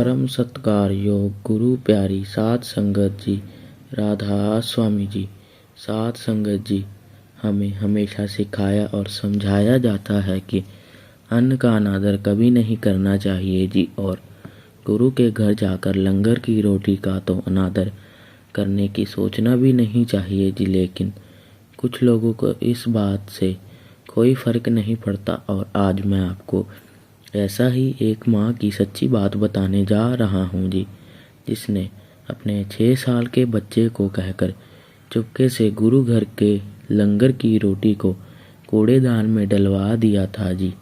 परम सत्कार योग गुरु प्यारी साध संगत जी, राधा स्वामी जी। साध संगत जी, हमें हमेशा सिखाया और समझाया जाता है कि अन्न का अनादर कभी नहीं करना चाहिए जी। और गुरु के घर जाकर लंगर की रोटी का तो अनादर करने की सोचना भी नहीं चाहिए जी। लेकिन कुछ लोगों को इस बात से कोई फर्क नहीं पड़ता। और आज मैं आपको ऐसा ही एक माँ की सच्ची बात बताने जा रहा हूँ जी, जिसने अपने 6 साल के बच्चे को कहकर चुपके से गुरु घर के लंगर की रोटी को कूड़ेदान में डलवा दिया था जी।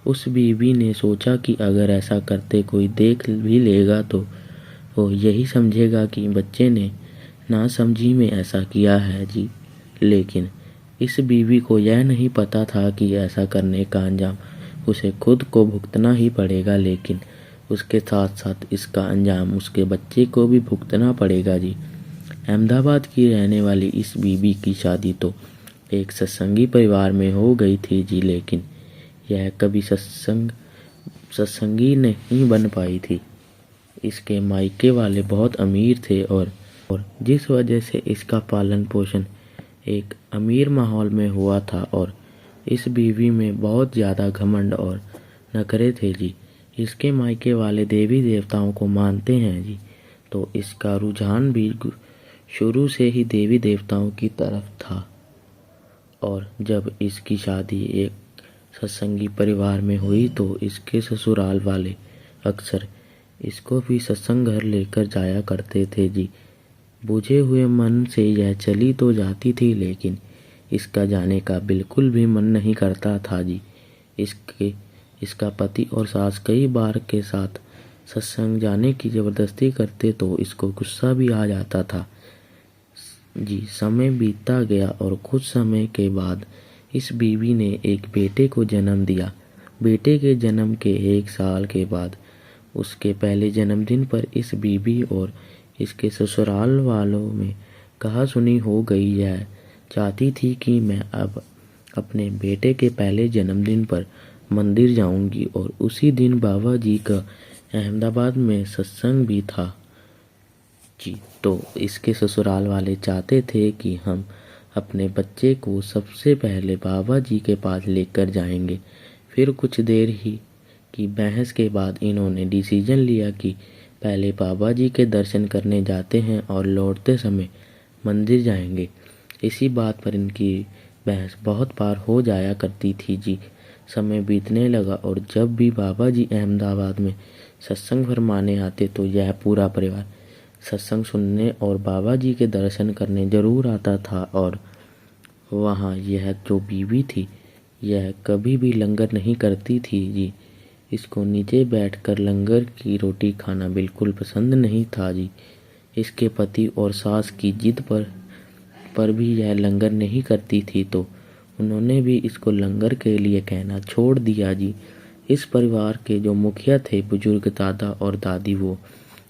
उस बीवी ने सोचा कि अगर ऐसा करते कोई देख भी लेगा तो वो यही समझेगा कि बच्चे ने नासमझी में ऐसा किया है जी। लेकिन इस बीवी को यह नहीं पता था कि ऐसा करने का अंजाम उसे खुद को भुगतना ही पड़ेगा, लेकिन उसके साथ साथ इसका अंजाम उसके बच्चे को भी भुगतना पड़ेगा जी। अहमदाबाद की रहने वाली इस बीबी की शादी तो एक सत्संगी परिवार में हो गई थी जी। लेकिन यह कभी सत्संगी नहीं बन पाई थी। इसके मायके वाले बहुत अमीर थे और जिस वजह से इसका पालन पोषण एक अमीर माहौल में हुआ था। और इस बीवी में बहुत ज़्यादा घमंड और नखरे थे जी। इसके मायके वाले देवी देवताओं को मानते हैं जी, तो इसका रुझान भी शुरू से ही देवी देवताओं की तरफ था। और जब इसकी शादी एक सत्संगी परिवार में हुई तो इसके ससुराल वाले अक्सर इसको भी सत्संग घर लेकर जाया करते थे जी। बुझे हुए मन से यह चली तो जाती थी, लेकिन इसका जाने का बिल्कुल भी मन नहीं करता था जी। इसका पति और सास कई बार के साथ सत्संग जाने की ज़बरदस्ती करते तो इसको गुस्सा भी आ जाता था जी। समय बीतता गया और कुछ समय के बाद इस बीवी ने एक बेटे को जन्म दिया। बेटे के जन्म के 1 साल के बाद उसके पहले जन्मदिन पर इस बीवी और इसके ससुराल वालों में कहा सुनी हो गई। यह चाहती थी कि मैं अब अपने बेटे के पहले जन्मदिन पर मंदिर जाऊंगी, और उसी दिन बाबा जी का अहमदाबाद में सत्संग भी था जी। तो इसके ससुराल वाले चाहते थे कि हम अपने बच्चे को सबसे पहले बाबा जी के पास लेकर जाएंगे। फिर कुछ देर ही की बहस के बाद इन्होंने डिसीजन लिया कि पहले बाबा जी के दर्शन करने जाते हैं और लौटते समय मंदिर जाएंगे। इसी बात पर इनकी बहस बहुत बार हो जाया करती थी जी। समय बीतने लगा और जब भी बाबा जी अहमदाबाद में सत्संग फरमाने आते तो यह पूरा परिवार सत्संग सुनने और बाबा जी के दर्शन करने जरूर आता था। और वहाँ यह जो बीवी थी यह कभी भी लंगर नहीं करती थी जी। इसको नीचे बैठकर लंगर की रोटी खाना बिल्कुल पसंद नहीं था जी। इसके पति और सास की जिद पर भी यह लंगर नहीं करती थी, तो उन्होंने भी इसको लंगर के लिए कहना छोड़ दिया जी। इस परिवार के जो मुखिया थे बुजुर्ग दादा और दादी, वो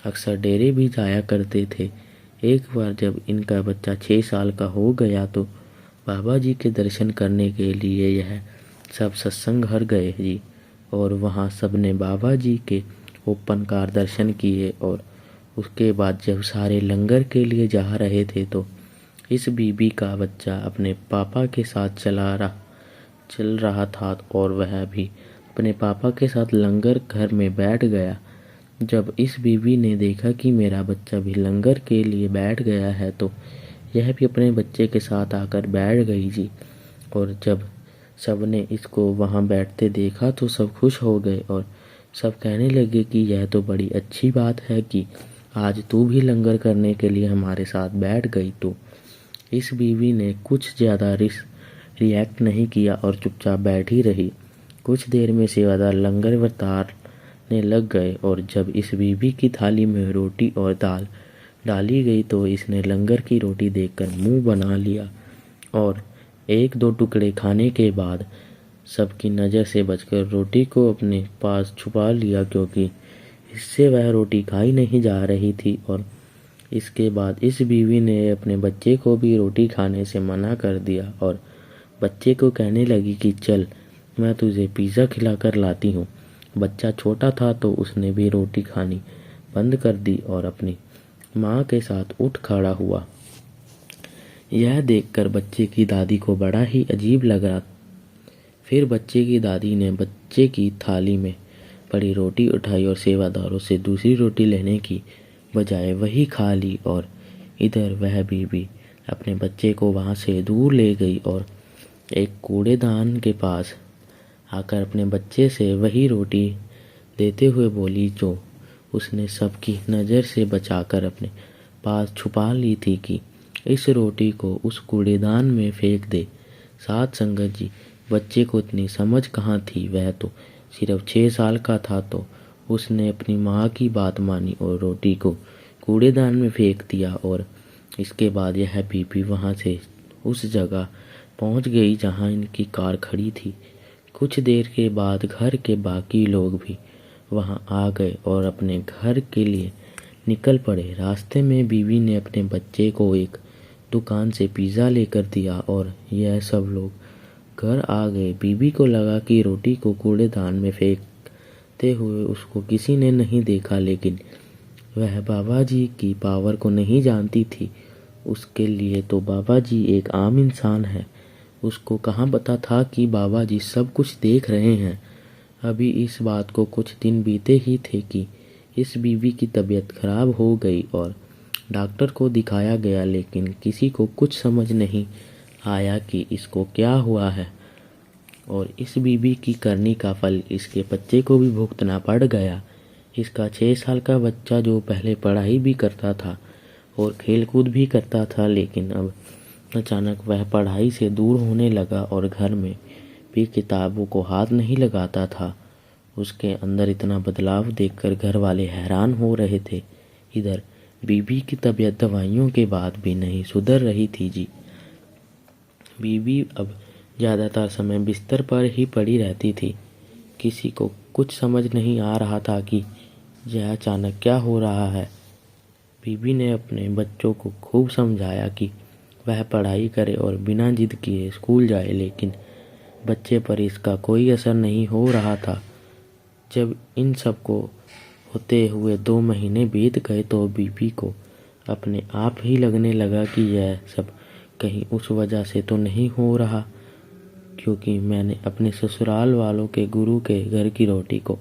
अक्सर डेरे भी जाया करते थे। एक बार जब इनका बच्चा 6 साल का हो गया तो बाबा जी के दर्शन करने के लिए यह सब सत्संग घर गए जी। और वहाँ सबने बाबा जी के ओपनकार दर्शन किए। और उसके बाद जब सारे लंगर के लिए जा रहे थे तो इस बीबी का बच्चा अपने पापा के साथ चल रहा था और वह भी अपने पापा के साथ लंगर घर में बैठ गया। जब इस बीवी ने देखा कि मेरा बच्चा भी लंगर के लिए बैठ गया है तो यह भी अपने बच्चे के साथ आकर बैठ गई जी। और जब सब ने इसको वहाँ बैठते देखा तो सब खुश हो गए और सब कहने लगे कि यह तो बड़ी अच्छी बात है कि आज तू भी लंगर करने के लिए हमारे साथ बैठ गई। तो इस बीवी ने कुछ ज़्यादा रिएक्ट नहीं किया और चुपचाप बैठी रही। कुछ देर में सेवादार लंगर बरताने लग गए और जब इस बीवी की थाली में रोटी और दाल डाली गई तो इसने लंगर की रोटी देखकर मुंह बना लिया और 1-2 टुकड़े खाने के बाद सबकी नज़र से बचकर रोटी को अपने पास छुपा लिया, क्योंकि इससे वह रोटी खाई नहीं जा रही थी। और इसके बाद इस बीवी ने अपने बच्चे को भी रोटी खाने से मना कर दिया और बच्चे को कहने लगी कि चल मैं तुझे पिज़्ज़ा खिला कर लाती हूँ। बच्चा छोटा था तो उसने भी रोटी खानी बंद कर दी और अपनी माँ के साथ उठ खड़ा हुआ। यह देखकर बच्चे की दादी को बड़ा ही अजीब लगा। फिर बच्चे की दादी ने बच्चे की थाली में पड़ी रोटी उठाई और सेवादारों से दूसरी रोटी लेने की बजाय वही खा ली। और इधर वह बीबी अपने बच्चे को वहाँ से दूर ले गई और एक कूड़ेदान के पास आकर अपने बच्चे से वही रोटी देते हुए बोली जो उसने सबकी नज़र से बचाकर अपने पास छुपा ली थी कि इस रोटी को उस कूड़ेदान में फेंक दे। साथ संगत जी, बच्चे को इतनी समझ कहाँ थी। वह तो सिर्फ 6 साल का था, तो उसने अपनी माँ की बात मानी और रोटी को कूड़ेदान में फेंक दिया। और इसके बाद यह बीबी वहाँ से उस जगह पहुँच गई जहाँ इनकी कार खड़ी थी। कुछ देर के बाद घर के बाकी लोग भी वहाँ आ गए और अपने घर के लिए निकल पड़े। रास्ते में बीवी ने अपने बच्चे को एक दुकान से पिज़्ज़ा लेकर दिया और यह सब लोग घर आ गए। बीवी को लगा कि रोटी को कूड़ेदान में फेंकते हुए उसको किसी ने नहीं देखा, लेकिन वह बाबा जी की पावर को नहीं जानती थी। उसके लिए तो बाबा जी एक आम इंसान है। उसको कहाँ पता था कि बाबा जी सब कुछ देख रहे हैं। अभी इस बात को कुछ दिन बीते ही थे कि इस बीवी की तबीयत खराब हो गई और डॉक्टर को दिखाया गया, लेकिन किसी को कुछ समझ नहीं आया कि इसको क्या हुआ है। और इस बीवी की करनी का फल इसके बच्चे को भी भुगतना पड़ गया। इसका 6 साल का बच्चा जो पहले पढ़ाई भी करता था और खेलकूद भी करता था, लेकिन अब अचानक वह पढ़ाई से दूर होने लगा और घर में भी किताबों को हाथ नहीं लगाता था। उसके अंदर इतना बदलाव देखकर घर वाले हैरान हो रहे थे। इधर बीबी की तबीयत दवाइयों के बाद भी नहीं सुधर रही थी जी। बीबी अब ज़्यादातर समय बिस्तर पर ही पड़ी रहती थी। किसी को कुछ समझ नहीं आ रहा था कि यह अचानक क्या हो रहा है। बीबी ने अपने बच्चों को खूब समझाया कि वह पढ़ाई करे और बिना जिद किए स्कूल जाए, लेकिन बच्चे पर इसका कोई असर नहीं हो रहा था। जब इन सब को होते हुए 2 महीने बीत गए तो बीबी को अपने आप ही लगने लगा कि यह सब कहीं उस वजह से तो नहीं हो रहा क्योंकि मैंने अपने ससुराल वालों के गुरु के घर की रोटी को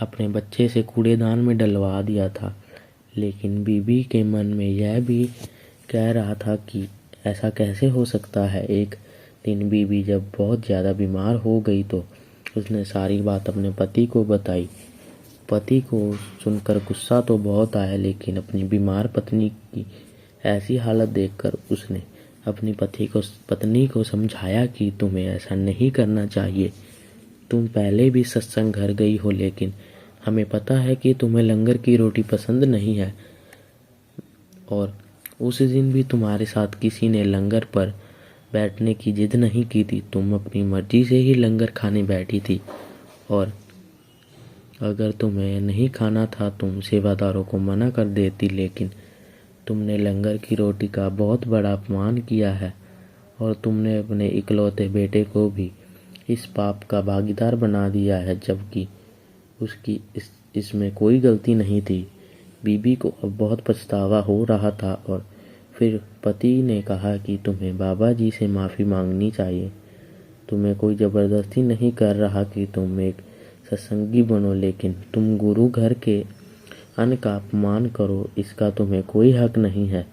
अपने बच्चे से कूड़ेदान में डलवा दिया था। लेकिन बीबी के मन में यह भी कह रहा था कि ऐसा कैसे हो सकता है। एक दिन बीबी जब बहुत ज़्यादा बीमार हो गई तो उसने सारी बात अपने पति को बताई। पति को सुनकर गुस्सा तो बहुत आया, लेकिन अपनी बीमार पत्नी की ऐसी हालत देखकर उसने अपनी पत्नी को समझाया कि तुम्हें ऐसा नहीं करना चाहिए। तुम पहले भी सत्संग घर गई हो, लेकिन हमें पता है कि तुम्हें लंगर की रोटी पसंद नहीं है और उस दिन भी तुम्हारे साथ किसी ने लंगर पर बैठने की जिद नहीं की थी। तुम अपनी मर्जी से ही लंगर खाने बैठी थी और अगर तुम्हें नहीं खाना था तुम सेवादारों को मना कर देती, लेकिन तुमने लंगर की रोटी का बहुत बड़ा अपमान किया है और तुमने अपने इकलौते बेटे को भी इस पाप का भागीदार बना दिया है, जबकि उसकी इसमें कोई गलती नहीं थी। बीबी को अब बहुत पछतावा हो रहा था और फिर पति ने कहा कि तुम्हें बाबा जी से माफ़ी मांगनी चाहिए। तुम्हें कोई ज़बरदस्ती नहीं कर रहा कि तुम एक सत्संगी बनो, लेकिन तुम गुरु घर के अन्न का अपमान करो, इसका तुम्हें कोई हक नहीं है।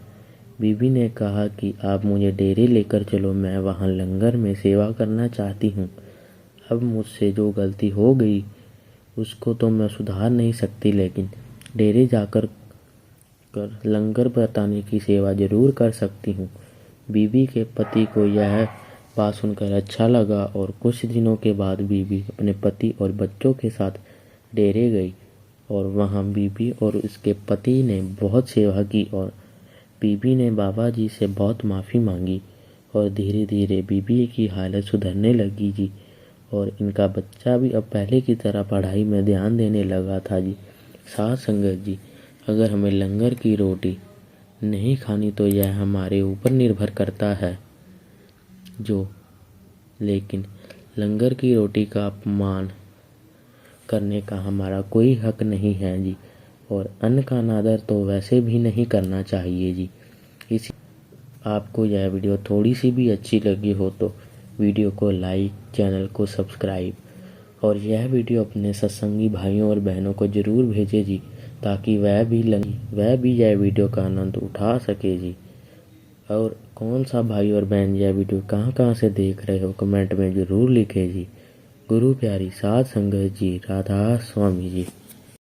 बीबी ने कहा कि आप मुझे डेरे लेकर चलो, मैं वहाँ लंगर में सेवा करना चाहती हूँ। अब मुझसे जो गलती हो गई उसको तो मैं सुधार नहीं सकती, लेकिन डेरे जाकर लंगर बताने की सेवा जरूर कर सकती हूँ। बीबी के पति को यह बात सुनकर अच्छा लगा और कुछ दिनों के बाद बीबी अपने पति और बच्चों के साथ डेरे गई और वहाँ बीबी और उसके पति ने बहुत सेवा की और बीबी ने बाबा जी से बहुत माफ़ी मांगी और धीरे धीरे बीबी की हालत सुधरने लगी जी। और इनका बच्चा भी अब पहले की तरह पढ़ाई में ध्यान देने लगा था जी। साथ संगत जी, अगर हमें लंगर की रोटी नहीं खानी तो यह हमारे ऊपर निर्भर करता है लेकिन लंगर की रोटी का अपमान करने का हमारा कोई हक नहीं है जी। और अन्न का अनादर तो वैसे भी नहीं करना चाहिए जी। इसी आपको यह वीडियो थोड़ी सी भी अच्छी लगी हो तो वीडियो को लाइक, चैनल को सब्सक्राइब और यह वीडियो अपने सत्संगी भाइयों और बहनों को ज़रूर भेजें जी, ताकि वह भी यह वीडियो का आनंद उठा सके जी। और कौन सा भाई और बहन यह वीडियो कहाँ कहाँ से देख रहे हो कमेंट में ज़रूर लिखें जी। गुरु प्यारी साध संगत जी, राधा स्वामी जी।